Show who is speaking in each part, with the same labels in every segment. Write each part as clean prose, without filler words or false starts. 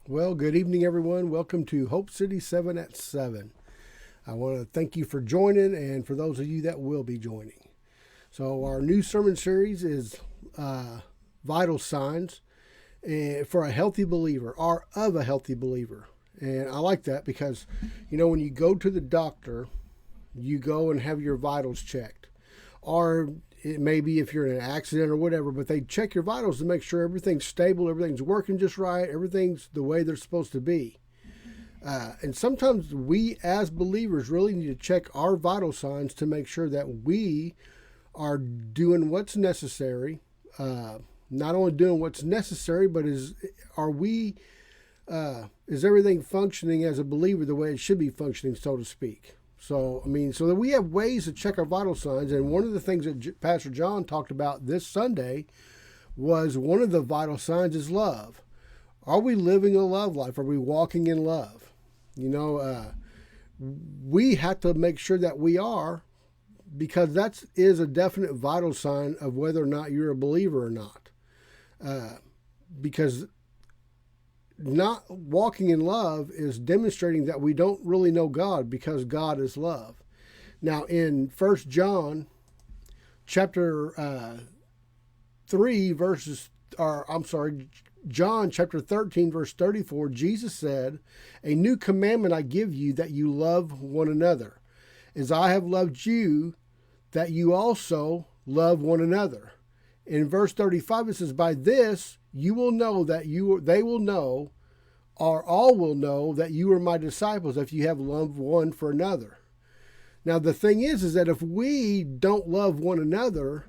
Speaker 1: Well, good evening, everyone. Welcome to Hope City 7 at 7. I want to thank you for joining and for those of you that will be joining. So, our new sermon series is Vital Signs for a Healthy Believer, or of a Healthy Believer. And I like that because, when you go to the doctor, you go and have your vitals checked. Or it may be if you're in an accident or whatever, but they check your vitals to make sure everything's stable, everything's working just right, everything's the way they're supposed to be. And sometimes we as believers really need to check our vital signs to make sure that we are doing what's necessary. Not only doing what's necessary, but is everything functioning as a believer the way it should be functioning, so to speak? So that we have ways to check our vital signs. And one of the things that Pastor John talked about this Sunday was one of the vital signs is love. Are we living a love life? Are we walking in love? We have to make sure that we are, because that is a definite vital sign of whether or not you're a believer or not. Because not walking in love is demonstrating that we don't really know God, because God is love. Now, in John chapter 13, verse 34, Jesus said, "A new commandment I give you, that you love one another. As I have loved you, that you also love one another." In verse 35, it says, "By this you will know they will know, or all will know, that you are my disciples, if you have love one for another." Now, the thing is that if we don't love one another,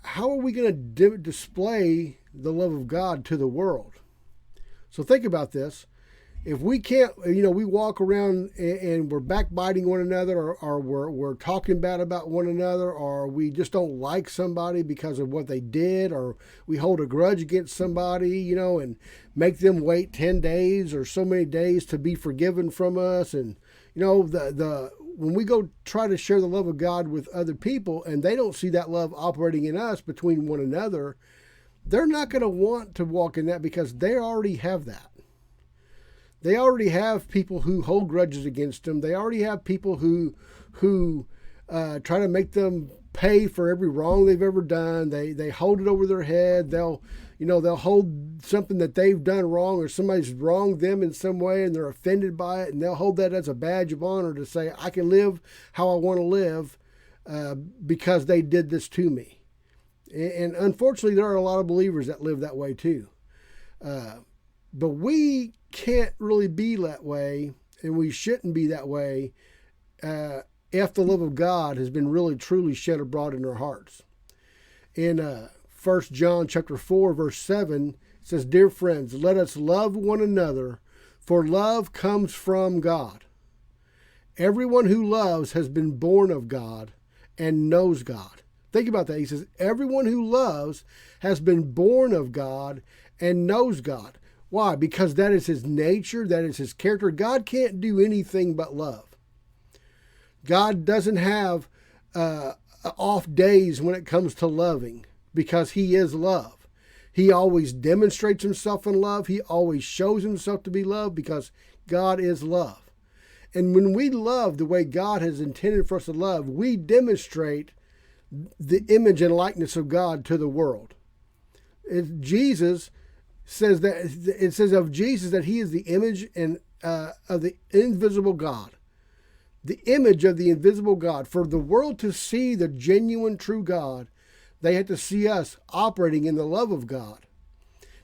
Speaker 1: how are we going to display the love of God to the world? So think about this. If we can't, we walk around and we're backbiting one another, or we're talking bad about one another, or we just don't like somebody because of what they did, or we hold a grudge against somebody, and make them wait 10 days or so many days to be forgiven from us. And, when we go try to share the love of God with other people and they don't see that love operating in us between one another, they're not going to want to walk in that, because they already have that. They already have people who hold grudges against them. They already have people who try to make them pay for every wrong they've ever done. They hold it over their head. They'll hold something that they've done wrong, or somebody's wronged them in some way, and they're offended by it, and they'll hold that as a badge of honor to say, I can live how I want to live because they did this to me. And unfortunately, there are a lot of believers that live that way too. But we can't really be that way, and we shouldn't be that way if the love of God has been really truly shed abroad in our hearts. In 1 John chapter 4, verse 7, it says, "Dear friends, let us love one another, for love comes from God. Everyone who loves has been born of God and knows God." Think about that. He says, everyone who loves has been born of God and knows God. Why? Because that is his nature, that is his character. God can't do anything but love. God doesn't have off days when it comes to loving, because he is love. He always demonstrates himself in love. He always shows himself to be love, because God is love. And when we love the way God has intended for us to love, we demonstrate the image and likeness of God to the world. Jesus says that it says of Jesus that he is the image of the invisible God. The image of the invisible God. For the world to see the genuine, true God, they have to see us operating in the love of God.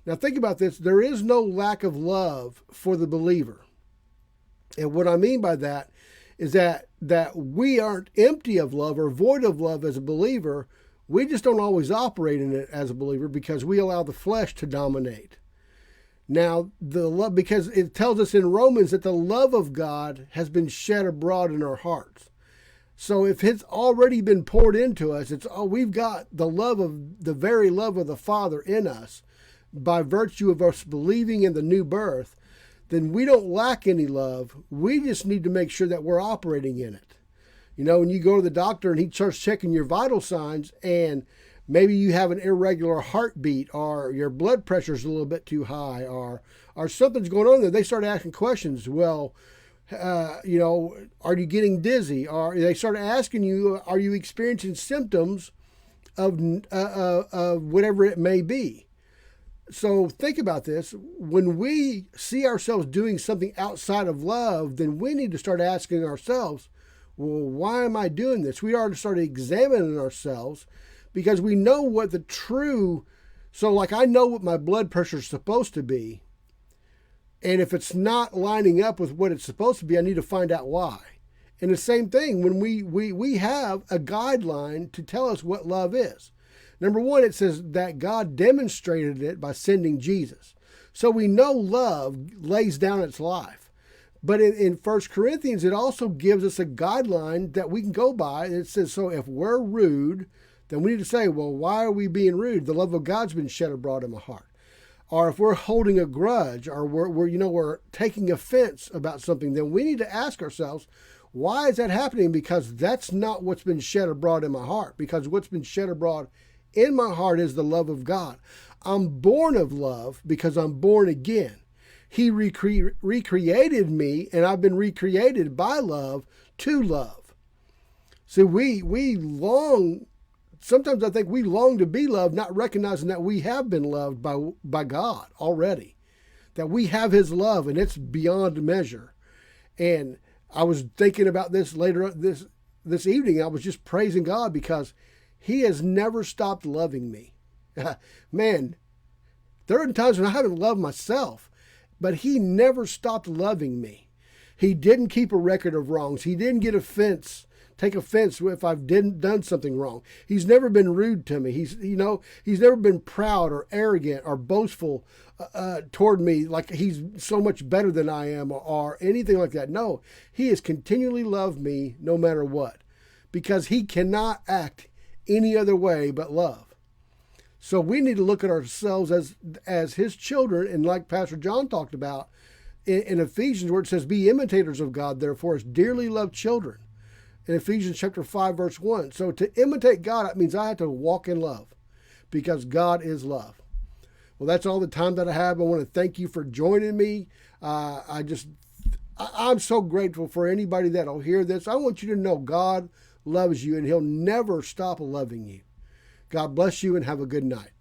Speaker 1: Now think about this. There is no lack of love for the believer. And what I mean by that is that we aren't empty of love or void of love as a believer. We just don't always operate in it as a believer, because we allow the flesh to dominate. Now, the love, because it tells us in Romans that the love of God has been shed abroad in our hearts. So if it's already been poured into us, we've got the very love of the Father in us by virtue of us believing in the new birth, then we don't lack any love. We just need to make sure that we're operating in it. When you go to the doctor and he starts checking your vital signs, and Maybe you have an irregular heartbeat, or your blood pressure's a little bit too high, or something's going on there. They start asking questions. Well, are you getting dizzy? Or they start asking you, are you experiencing symptoms of whatever it may be? So think about this. When we see ourselves doing something outside of love, then we need to start asking ourselves, well, why am I doing this? We are to start examining ourselves, because we know what the true, so like I know what my blood pressure is supposed to be. And if it's not lining up with what it's supposed to be, I need to find out why. And the same thing when we have a guideline to tell us what love is. Number one, it says that God demonstrated it by sending Jesus. So we know love lays down its life. But in 1 Corinthians, it also gives us a guideline that we can go by. It says, so if we're rude, then we need to say, well, why are we being rude? The love of God's been shed abroad in my heart. Or if we're holding a grudge, or we're taking offense about something, then we need to ask ourselves, why is that happening? Because that's not what's been shed abroad in my heart. Because what's been shed abroad in my heart is the love of God. I'm born of love because I'm born again. He recreated me, and I've been recreated by love to love. See, we long, sometimes I think we long to be loved, not recognizing that we have been loved by God already, that we have his love, and it's beyond measure. And I was thinking about this later this evening. I was just praising God because he has never stopped loving me. Man, there are times when I haven't loved myself, but he never stopped loving me. He didn't keep a record of wrongs. He didn't take offense if I've done something wrong. He's never been rude to me. He's never been proud or arrogant or boastful toward me, like he's so much better than I am, or anything like that. No, he has continually loved me no matter what, because he cannot act any other way but love. So we need to look at ourselves as his children, and like Pastor John talked about in Ephesians, where it says, be imitators of God, therefore, as dearly loved children. In Ephesians chapter 5, verse 1. So to imitate God, it means I have to walk in love, because God is love. Well, that's all the time that I have. I want to thank you for joining me. I'm so grateful for anybody that'll hear this. I want you to know God loves you, and he'll never stop loving you. God bless you, and have a good night.